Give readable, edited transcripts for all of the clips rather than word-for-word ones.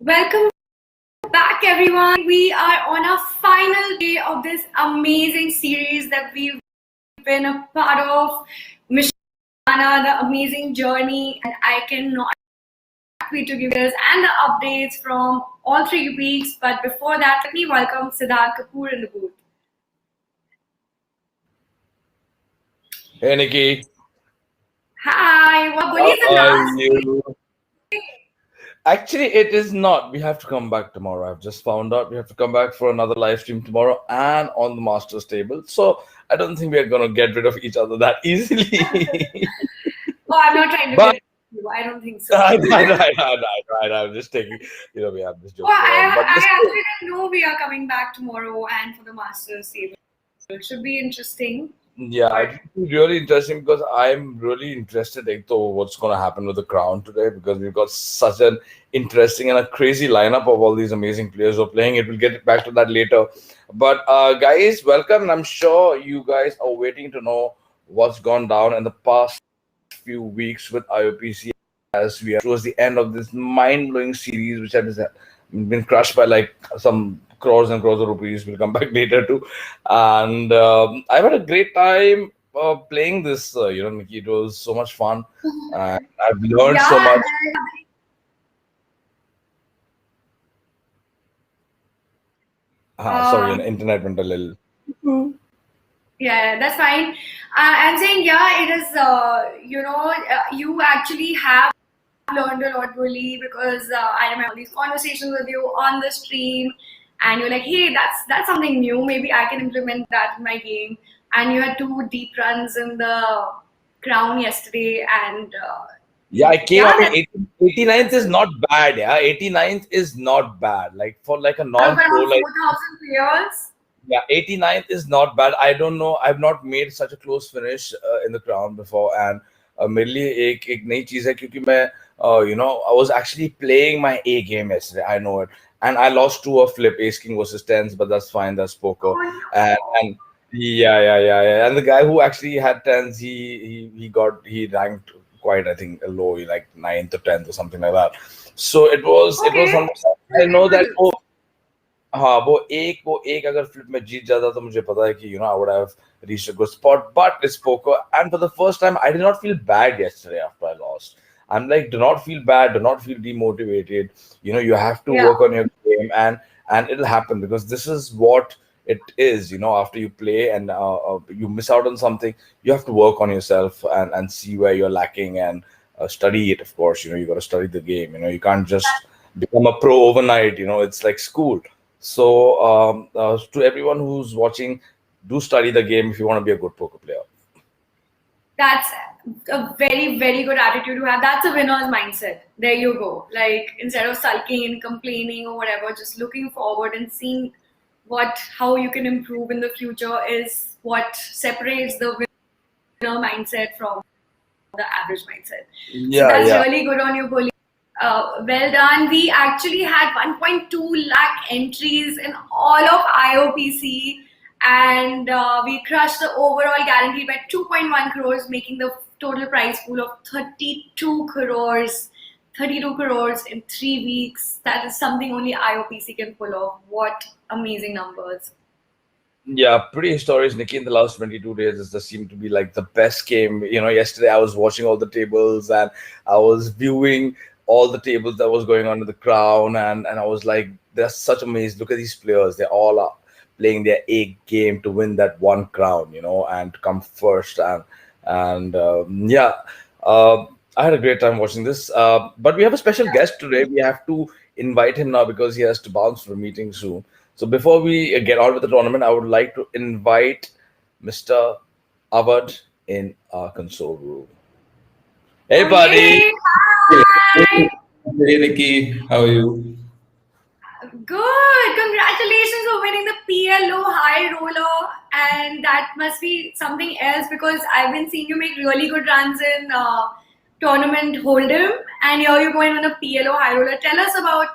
Welcome back, everyone. We are on our final day of this amazing series that we've been a part of, Mishana, the amazing journey, and I cannot wait to give you and the updates from all 3 weeks. But before that, let me welcome Siddharth Kapoor in the booth. Hey Nikki, Hi, what how is the are last you? Actually, it is not. We have to come back tomorrow. I've just found out we have to come back for another live stream tomorrow and on the master's table. So I don't think we are going to get rid of each other that easily. Oh, I'm not trying to But get you. I don't think so. right. I'm just taking, we have this joke Well, around. But I listen, actually didn't know we are coming back tomorrow and for the Masters table. It should be interesting. yeah, But it will be really interesting because I'm really interested into what's going to happen with the crown today because we've got such an interesting and a crazy lineup of all these amazing players who are playing. It will get back to that later. But guys, welcome. And I'm sure you guys are waiting to know what's gone down in the past few weeks with IOPC as we are towards the end of this mind-blowing series, which has been crushed by like some crores and crores of rupees. We'll come back later too. And I've had a great time playing this. Nikki, it was so much fun, and I've learned so yeah, much. Sorry, um, an internet went a little. yeah, that's fine. I'm saying, yeah, it is, you actually have learned a lot, really, because I remember these conversations with you on the stream, and you're like, hey, that's something new. Maybe I can implement that in my game. And you had 2 deep runs in the crown yesterday, and Yeah, I came. yeah, I mean, that's 89th is impressive. not bad. Yeah, 89th is not bad. Like for like a Out of non-pro, around like 4,000 players. yeah, 89th is not bad. I don't know. I've not made such a close finish in the crown before, and मेरे लिए एक नई चीज है क्योंकि मैं I was actually playing my A game yesterday. I know it, and I lost to a flip ace king versus tens, but that's fine. That's poker, Oh and yeah. And the guy who actually had tens, he ranked quite, I think, low, like ninth or tenth or something like that. So no. it was Okay. something. I know that. Oh, हाँ वो एक अगर flip में जीत जाता तो मुझे पता है कि I would have reached a good spot, but it's poker, and for the first time I did not feel bad yesterday after I lost. I'm like, do not feel bad, do not feel demotivated. You have to Yeah. work on your game, and it'll happen because this is what it is. After you play and you miss out on something, you have to work on yourself and see where you're lacking and study it. Of course, you got to study the game. You can't just become a pro overnight. It's like school. So, to everyone who's watching, do study the game if you want to be a good poker player. That's a very, very good attitude to have. That's a winner's mindset. There you go. Like, instead of sulking and complaining or whatever, just looking forward and seeing how you can improve in the future is what separates the winner mindset from the average mindset. So Yeah, that's yeah. really good on you, Goli. Well done. We actually had 1.2 lakh entries in all of IOPC, and we crushed the overall guarantee by 2.1 crores, making the total prize pool of 32 crores. 32 crores in 3 weeks. That is something only IOPC can pull off. What amazing numbers. Yeah, pretty historic, Nikki. In the last 22 days, this just seemed to be like the best game. Yesterday I was watching all the tables and I was viewing all the tables that was going on in the crown, and I was like, they're such amazing. Look at these players. They all are playing their A game to win that one crown, and to come first. And yeah, I had a great time watching this. But we have a special guest today. We have to invite him now because he has to bounce for a meeting soon. So before we get on with the tournament, I would like to invite Mr. Avad in our console room. Hey, Oh, buddy. yay! Hey, Hi! hey, Nikki, how are you? Good. Congratulations for winning the PLO high roller, and that must be something else because I've been seeing you make really good runs in tournament hold'em, and here you're going on a PLO high roller. Tell us about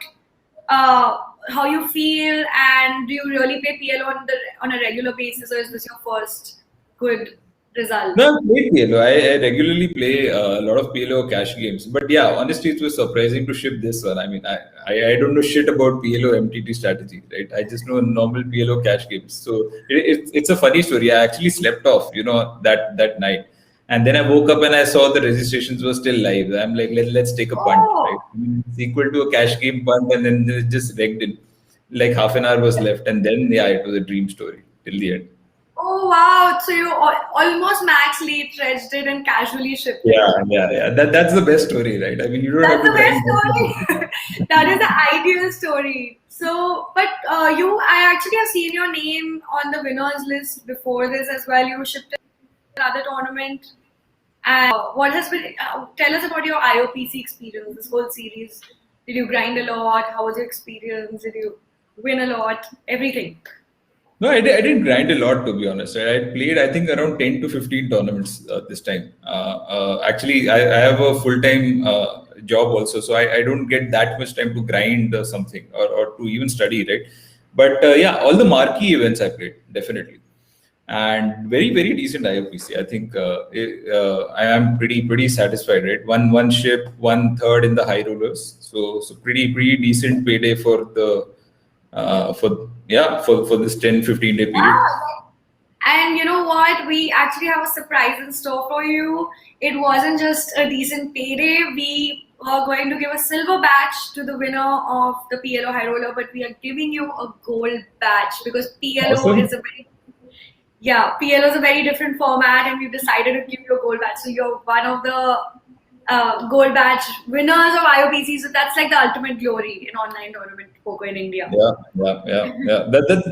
uh, how you feel, and do you really play PLO on a regular basis, or is this your first good? result? No, I play PLO. I regularly play a lot of PLO cash games. But yeah, honestly, it was surprising to ship this one. I mean, I don't know shit about PLO MTT strategy, right? I just know normal PLO cash games. So it's a funny story. I actually slept off, that night. And then I woke up and I saw the registrations were still live. I'm like, let's take a punt, right? Oh, I mean, it's equal to a cash game punt, and then it just wrecked in. Like half an hour was left. And then, yeah, it was a dream story till the end. oh wow! So you almost max late dredged it and casually shipped it. Yeah. That's the best story, right? I mean, you don't have That's to the best grind much. story. That is the ideal story. So, but I actually have seen your name on the winners list before this as well. You shipped another tournament. And what has been? Tell us about your IOPC experience. This whole series. Did you grind a lot? How was your experience? Did you win a lot? Everything. No, I didn't grind a lot, to be honest. Right? I played, I think, around 10 to 15 tournaments this time. Actually, I have a full time job also, so I don't get that much time to grind something or to even study, right? But yeah, all the marquee events I played, definitely. And very, very decent IOPC. I think I am pretty satisfied, right? One ship, one third in the high rollers. So pretty decent payday for this 10-15 day period. Yeah. And you know what? We actually have a surprise in store for you. It wasn't just a decent payday. We are going to give a silver badge to the winner of the PLO High Roller, but we are giving you a gold badge because PLO Awesome. is PLO is a very different format, and we've decided to give you a gold badge. So you're one of the gold badge winners of IOPC. So that's like the ultimate glory in online tournament poker in India. Yeah.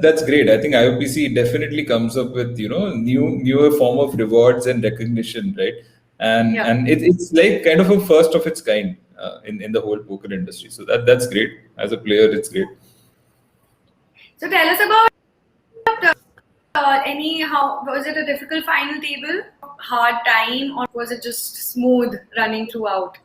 That's great. I think IOPC definitely comes up with newer form of rewards and recognition, right? And Yeah. and it's like kind of a first of its kind in the whole poker industry. So that's great. As a player, it's great. So tell us about how was it a difficult final table, hard time, or was it just smooth running throughout?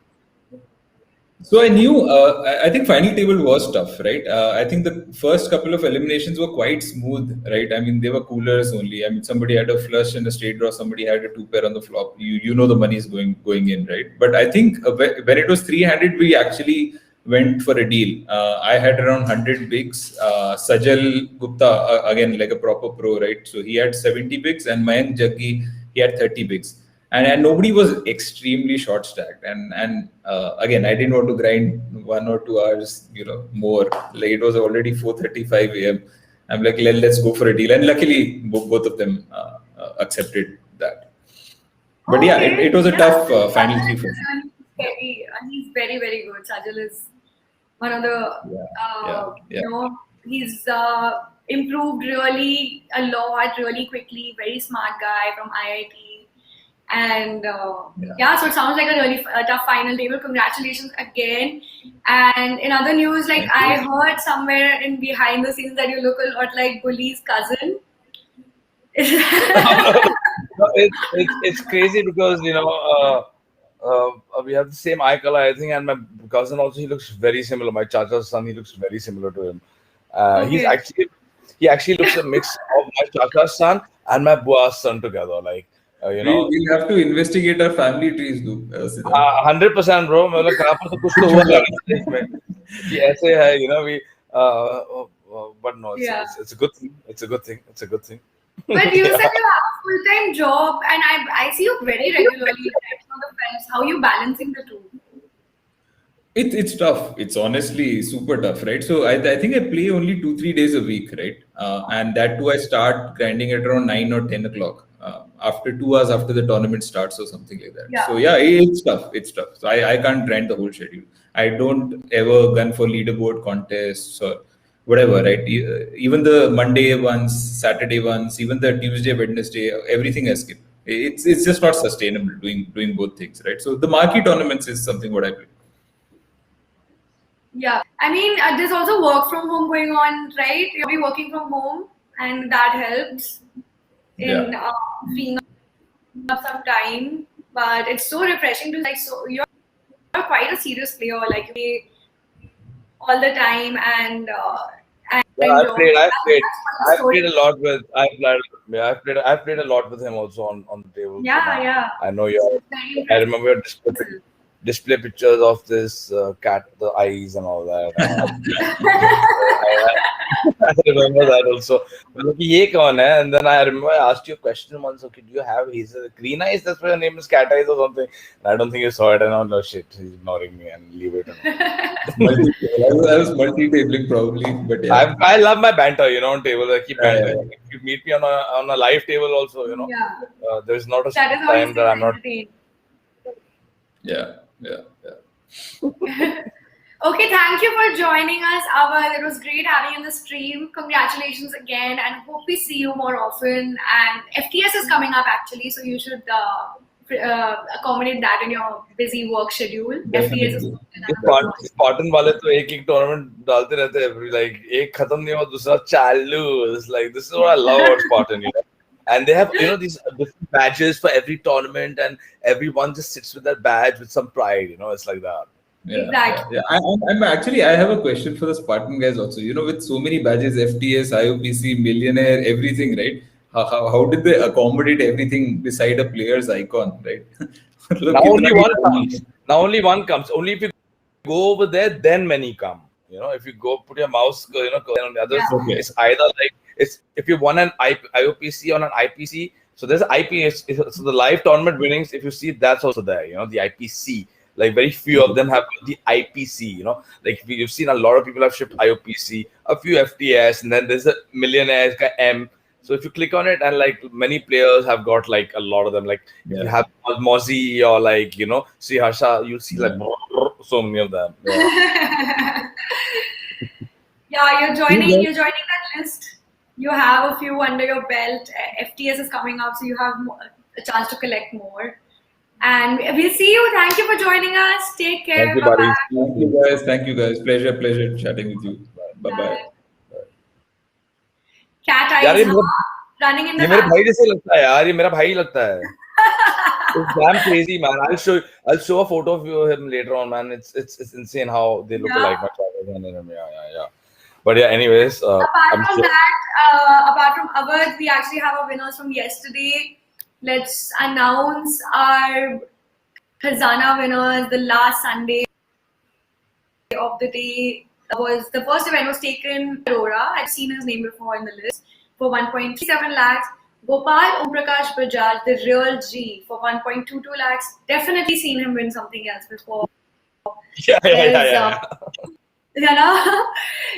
So I knew. I think final table was tough, right? I think the first couple of eliminations were quite smooth, right? I mean, they were coolers only. I mean, somebody had a flush and a straight draw. Somebody had a two pair on the flop. You know the money is going in, right? But I think when it was 3-handed, we actually went for a deal. I had around 100 bigs. Sajal Gupta, again like a proper pro, right? So he had 70 bigs, and Mayank Jaggi, he had 30 bigs. And nobody was extremely short stacked, and again, I didn't want to grind 1 or 2 hours more. Like it was already 4:35 a.m. I'm like, let's go for a deal, and luckily both of them accepted that. But yeah, Okay, it was a yeah. tough final Sajal three is for me. he's very, very good. Sajal is one of the, Yeah. he's improved really a lot, really quickly. Very smart guy from IIT. And Yeah. so it sounds like a really tough final table. Congratulations again. And in other news, like Thank I you. heard somewhere in behind the scenes that you look a lot like Bully's cousin. No, it's crazy because we have the same eye color, I think, and my cousin also, he looks very similar. My chacha's son, he looks very similar to him. Okay. He actually looks a mix of my chacha's son and my bua's son together. Like We'll have to investigate our family trees, Siddharth. 100% bro. मतलब कहाँ पर तो कुछ तो हुआ है इसमें कि ऐसे है, we but no, Yeah. it's a good thing. It's a good thing. It's a good thing. But you Yeah. said you have a full-time job, and I see you very regularly right on the fence. How are you balancing the two? It's tough. It's honestly super tough, right? So I think I play only 2-3 days a week, right? And that too, I start grinding at around 9 or 10 o'clock. After 2 hours after the tournament starts or something like that. Yeah. So yeah, it's tough. It's tough. So I can't grind the whole schedule. I don't ever gun for leaderboard contests or whatever, right? Even the Monday ones, Saturday ones, even the Tuesday, Wednesday, everything I skip. It's just not sustainable doing both things, right? So the marquee tournaments is something what I play. Yeah. I mean, there's also work from home going on, right? You'll be working from home, and that helps in Yeah. freeing up some time. But it's so refreshing to so you're quite a serious player, like you play all the time, and And Yeah, that's quite a I've story. played a lot with, I've played a lot with him also on the table. So Yeah, now yeah. I know It's very I impressive. remember your display pictures of this cat, the eyes and all that. I remember that also. But like, ये कौन है? And then I remember I asked you a question once. Okay, do you have his green eyes? That's why your name is Cat Eyes or something. And I don't think you saw it. And I'm no shit. He's ignoring me and leave it. I was multi-tabling probably, but yeah. I love my banter, on table. I keep Yeah, bantering. If you meet me on a live table also, Yeah. there's not a That is how he time that stays I'm not. entertained. yeah, yeah, yeah. Okay, thank you for joining us, Aval. It was great having you in the stream. Congratulations again, and hope we see you more often. And FTS is coming up actually, so you should accommodate that in your busy work schedule. FTS is Definitely. in another month. Spartan वाले तो एक tournament डालते रहते हैं like एक खत्म नहीं हुआ दूसरा चालू. It's like this is what I love about Spartan. And they have these different badges for every tournament, and everyone just sits with that badge with some pride. It's like that. Yeah, Exactly. yeah. I'm actually, I have a question for the Spartan guys also. With so many badges, FTS, IOPC, Millionaire, everything, right? How did they accommodate everything beside a player's icon, right? Look, Now kitna only bhi one time comes. Now only one comes. Only if you go over there, then many come. If you go put your mouse, on the others, Yeah. Okay. it's either like it's if you won an IOPC on an IPC. So there's IPS. So the live tournament winnings, if you see, that's also there. The IPC. Like very few of them have the IPC. Like you've seen a lot of people have shipped IOPC, a few FTS, and then there's a millionaire M. So if you click on it, and like many players have got like a lot of them. Like if you Yeah. have Mozzie or like see Harsha, you'll see like so many of them. Yeah. Yeah, you're joining that list. You have a few under your belt. FTS is coming up, so you have a chance to collect more. And we'll see you. Thank you for joining us. Take care. Thank you, Bye buddies. bye. Thank you guys. Thank you guys. Pleasure chatting with you. Bye bye. Cat यार eyes, ये huh? मेरा Running in the ये मेरे family. भाई जैसे लगता है यार. ये मेरा भाई लगता है. It's damn crazy, man. I'll show a photo of him later on, man. It's insane how they look Yeah. alike. My father and him. Yeah. But yeah, anyways, Apart I'm from sure. that, apart from Avard, we actually have our winners from yesterday. Let's announce our Khazana winners. The last Sunday of the day was the first event was taken. Aurora, I've seen his name before in the list for 1.37 lakhs. Gopal Omprakash Bajaj, the real G, for 1.22 lakhs. Definitely seen him win something else before. Yeah.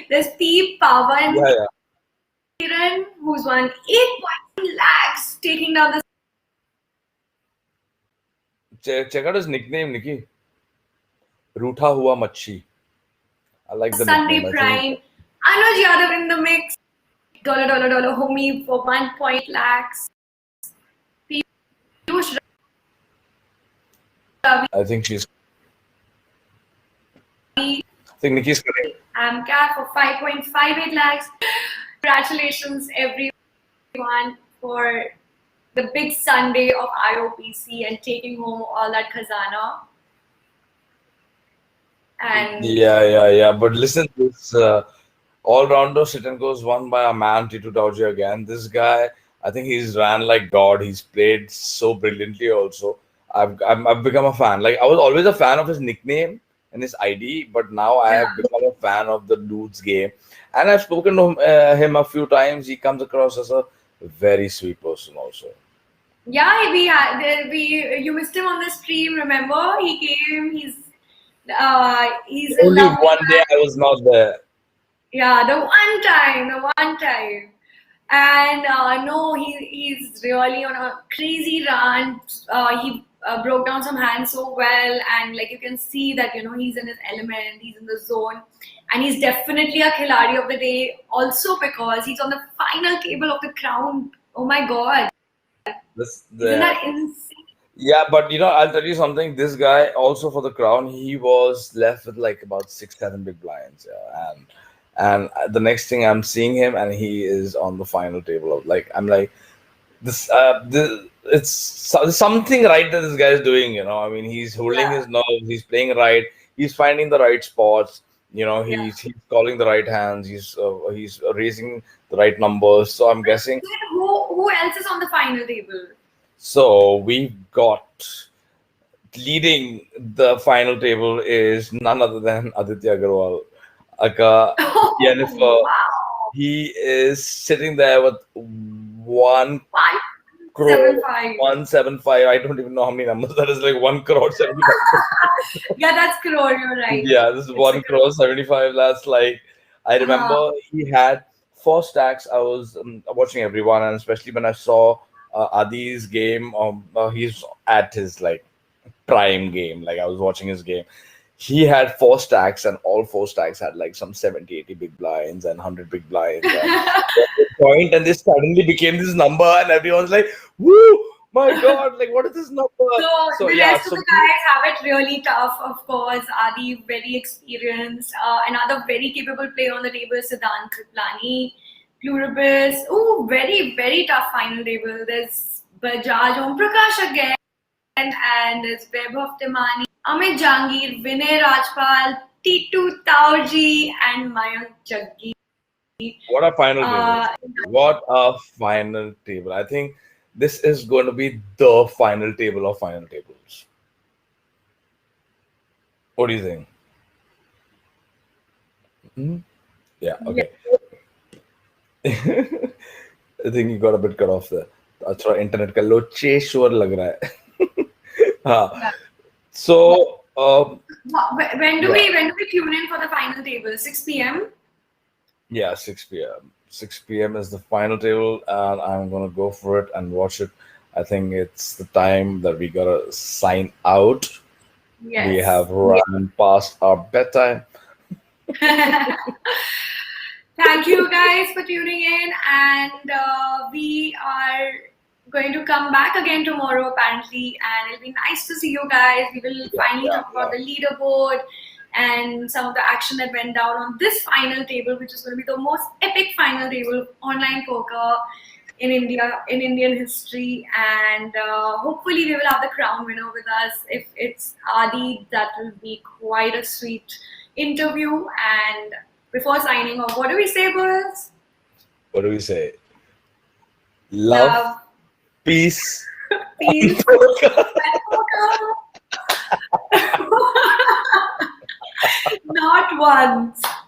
There's P. Pavan Yeah. Kiran, who's won 8.1 lakhs, taking down the Check out his nickname, Nikki. Ruta Hua Machi. I like the Sunday nickname. Prime. Anuj Yadav in the mix. $, homie for 1.8 lakhs. Piyush Ravi. I think Nikki's correct. Amcat for 5.58 lakhs. Congratulations, everyone, for the big Sunday of IOPC and taking home all that khazana. And Yeah. But listen, this all-rounder sit and goes won by a man, Titu Dauji again. This guy, I think he's ran like God. He's played so brilliantly also. I've become a fan. Like I was always a fan of his nickname and his ID, but now I have become a fan of the dude's game. And I've spoken to him a few times. He comes across as a very sweet person also. yeah, you missed him on the stream. Remember, he came. He's a Only lovely one day man. I was not there. Yeah, the one time. And no, he's really on a crazy run. He broke down some hands so well, and like you can see that he's in his element, he's in the zone, and he's definitely a Khiladi of the day. Also because he's on the final table of the crown. Oh my God, isn't that insane? Yeah, but I'll tell you something. This guy also for the crown, he was left with like about 6, 7 big blinds. Yeah, and the next thing I'm seeing him, and he is on the final table of like I'm like it's something right that this guy is doing. I mean, he's holding his nerve, he's playing right, he's finding the right spots. Yeah. he's calling the right hands. He's raising the right numbers. So I'm guessing. Then who else is on the final table? So we've got leading the final table is none other than Aditya Agarwal. Aka Oh, Jennifer. wow. He is sitting there with 1 crore 175. 175. I don't even know how many numbers that is. Like 1 crore 75. Yeah, that's crore. You're right. Yeah, this is It's a 1 crore 75. That's like, I crore. remember he had 4 stacks. I was watching everyone, and especially when I saw Adi's game. He's at his like prime game. Like I was watching his game. He had 4 stacks, and all 4 stacks had like some 70, 80 big blinds and 100 big blinds. And point, and this suddenly became this number, and everyone's like, "Woo! My God! Like, what is this number?" So So the yeah, rest of so the guys have it really tough, of course. Adi, very experienced. Another very capable player on the table, Siddhanth Triplani, Pluribus. Oh, very, very tough final table. There's Bajaj Om Prakash again, and there's Vaibhav Timani, Amit Jangir, Vinay Rajpal, Titu Taurji, and Mayank Jaggi. what a final table! Uh, What a final table! I think this is going to be the final table of final tables. What do you think? Hmm? Yeah. Okay. I think you got a bit cut off there. अच्छा internet का लोचे शोर लग रहा है. हाँ. So when do yeah. we tune in for the final table? 6 p.m. Yeah, 6 p.m. 6 p.m. is the final table, and I'm gonna go for it and watch it. I think it's the time that we gotta sign out. We Yes. have run past our bedtime. Thank you guys for tuning in, and we are going to come back again tomorrow apparently, and it'll be nice to see you guys. We will finally talk about the leaderboard and some of the action that went down on this final table, which is going to be the most epic final table of online poker in India, in Indian history, and hopefully we will have the crown winner with us. If it's Adi, that will be quite a sweet interview. And before signing off, what do we say, Bulls? What do we say? Love, peace, peace, poker. Not once.